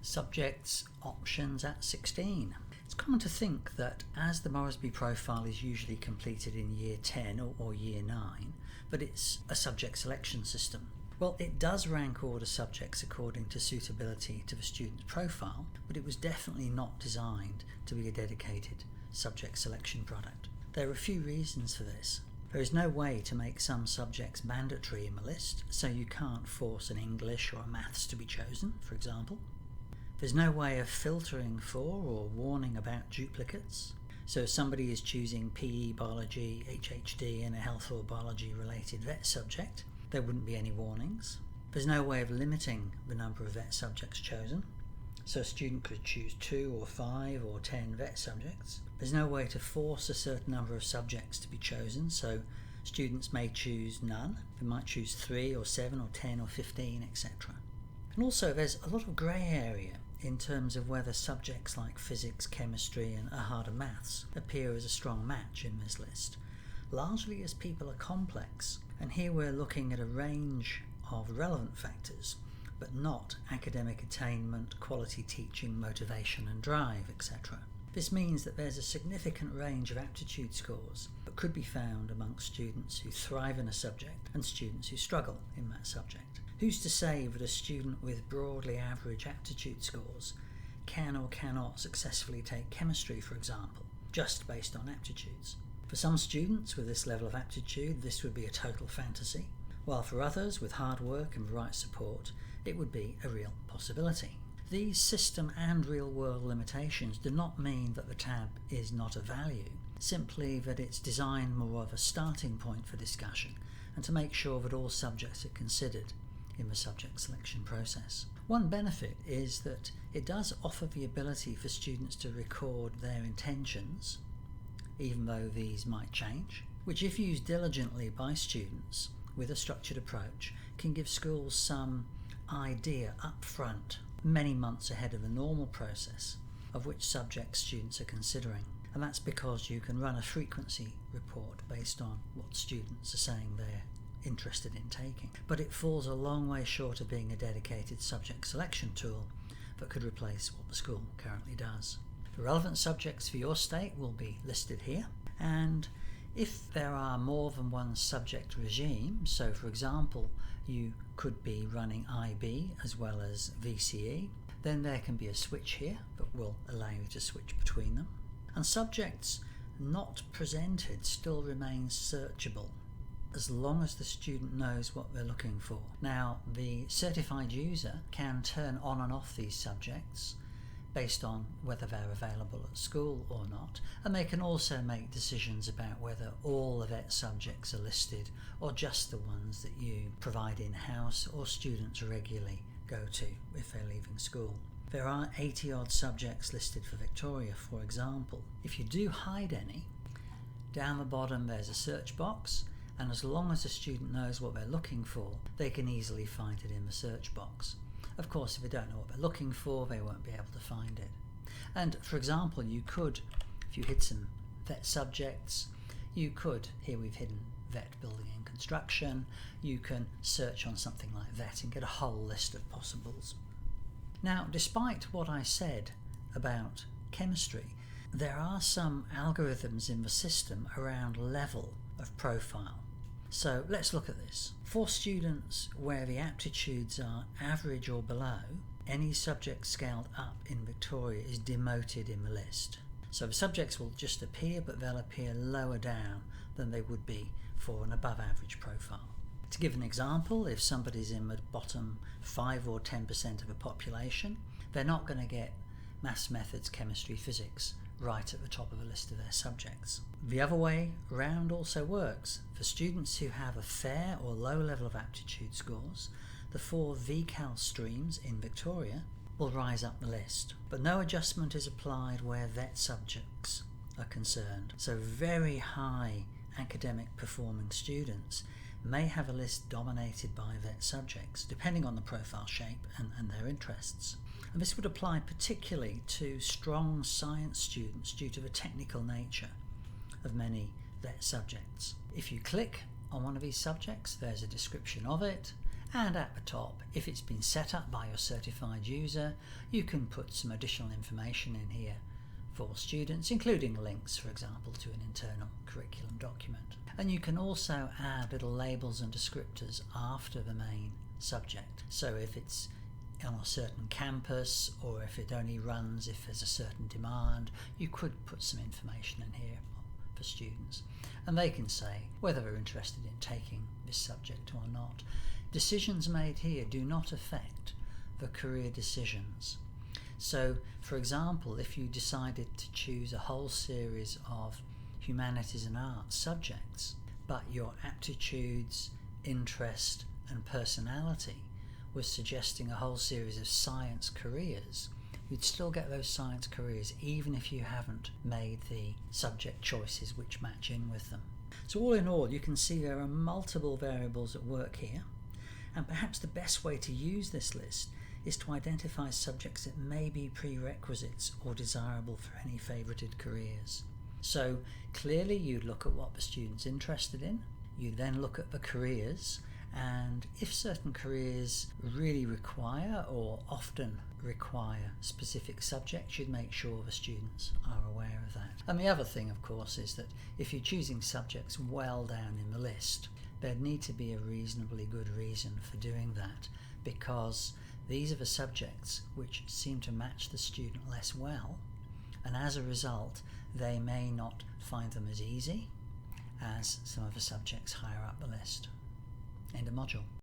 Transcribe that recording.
Subjects options at 16. It's common to think that as the Moresby profile is usually completed in year 10 or year 9, that it's a subject selection system. Well, it does rank order subjects according to suitability to the student's profile, but it was definitely not designed to be a dedicated subject selection product. There are a few reasons for this. There is no way to make some subjects mandatory in the list, so you can't force an English or a maths to be chosen, for example. There's no way of filtering for or warning about duplicates. So if somebody is choosing PE, biology, HHD and a health or biology related vet subject, there wouldn't be any warnings. There's no way of limiting the number of vet subjects chosen. So a student could choose 2 or 5 or 10 vet subjects. There's no way to force a certain number of subjects to be chosen, so students may choose none. They might choose 3 or 7 or 10 or 15, etc. And also there's a lot of grey area in terms of whether subjects like physics, chemistry and a harder maths appear as a strong match in this list, largely as people are complex, and here we're looking at a range of relevant factors, but not academic attainment, quality teaching, motivation and drive, etc. This means that there's a significant range of aptitude scores that could be found amongst students who thrive in a subject and students who struggle in that subject. Who's to say that a student with broadly average aptitude scores can or cannot successfully take chemistry, for example, just based on aptitudes? For some students with this level of aptitude, this would be a total fantasy, while for others with hard work and the right support, it would be a real possibility. These system and real-world limitations do not mean that the tab is not of value, simply that it's designed more of a starting point for discussion and to make sure that all subjects are considered in the subject selection process. One benefit is that it does offer the ability for students to record their intentions, even though these might change, which if used diligently by students with a structured approach can give schools some idea up front, many months ahead of the normal process, of which subjects students are considering. And that's because you can run a frequency report based on what students are saying they're interested in taking. But it falls a long way short of being a dedicated subject selection tool that could replace what the school currently does. The relevant subjects for your state will be listed here, and if there are more than one subject regime, so for example you could be running IB as well as VCE, then there can be a switch here that will allow you to switch between them. And subjects not presented still remain searchable as long as the student knows what they're looking for. Now, the certified user can turn on and off these subjects based on whether they're available at school or not, and they can also make decisions about whether all the vet subjects are listed or just the ones that you provide in-house or students regularly go to if they're leaving school. There are 80 odd subjects listed for Victoria, for example. If you do hide any, down the bottom there's a search box, and as long as the student knows what they're looking for, they can easily find it in the search box. Of course, if they don't know what they're looking for, they won't be able to find it. And for example, you could, if you hid some vet subjects, you could, here we've hidden vet building and construction, you can search on something like vet and get a whole list of possibles. Now, despite what I said about chemistry, there are some algorithms in the system around level of profile. So let's look at this. For students where the aptitudes are average or below, any subject scaled up in Victoria is demoted in the list. So the subjects will just appear, but they'll appear lower down than they would be for an above average profile. To give an example, if somebody's in the bottom 5 or 10% of the population, they're not going to get maths, methods, chemistry, physics right at the top of the list of their subjects. The other way round also works. For students who have a fair or low level of aptitude scores, the 4 VCAL streams in Victoria will rise up the list, but no adjustment is applied where vet subjects are concerned. So very high academic performing students may have a list dominated by vet subjects, depending on the profile shape and their interests. And this would apply particularly to strong science students due to the technical nature of many vet subjects. If you click on one of these subjects, there's a description of it, And at the top, if it's been set up by your certified user, you can put some additional information in here for students, including links, for example, to an internal curriculum document. And you can also add little labels and descriptors after the main subject. So if it's on a certain campus, or if it only runs if there's a certain demand, you could put some information in here for students, and they can say whether they're interested in taking this subject or not. Decisions made here do not affect the career decisions. So, for example, if you decided to choose a whole series of humanities and arts subjects, but your aptitudes, interest and personality was suggesting a whole series of science careers, you'd still get those science careers even if you haven't made the subject choices which match in with them. So all in all, you can see there are multiple variables at work here, and perhaps the best way to use this list is to identify subjects that may be prerequisites or desirable for any favoured careers. So clearly you look at what the student's interested in, you then look at the careers, and if certain careers really require or often require specific subjects, you'd make sure the students are aware of that. And the other thing, of course, is that if you're choosing subjects well down in the list, there'd need to be a reasonably good reason for doing that, because these are the subjects which seem to match the student less well, and as a result they may not find them as easy as some of the subjects higher up the list. End of module.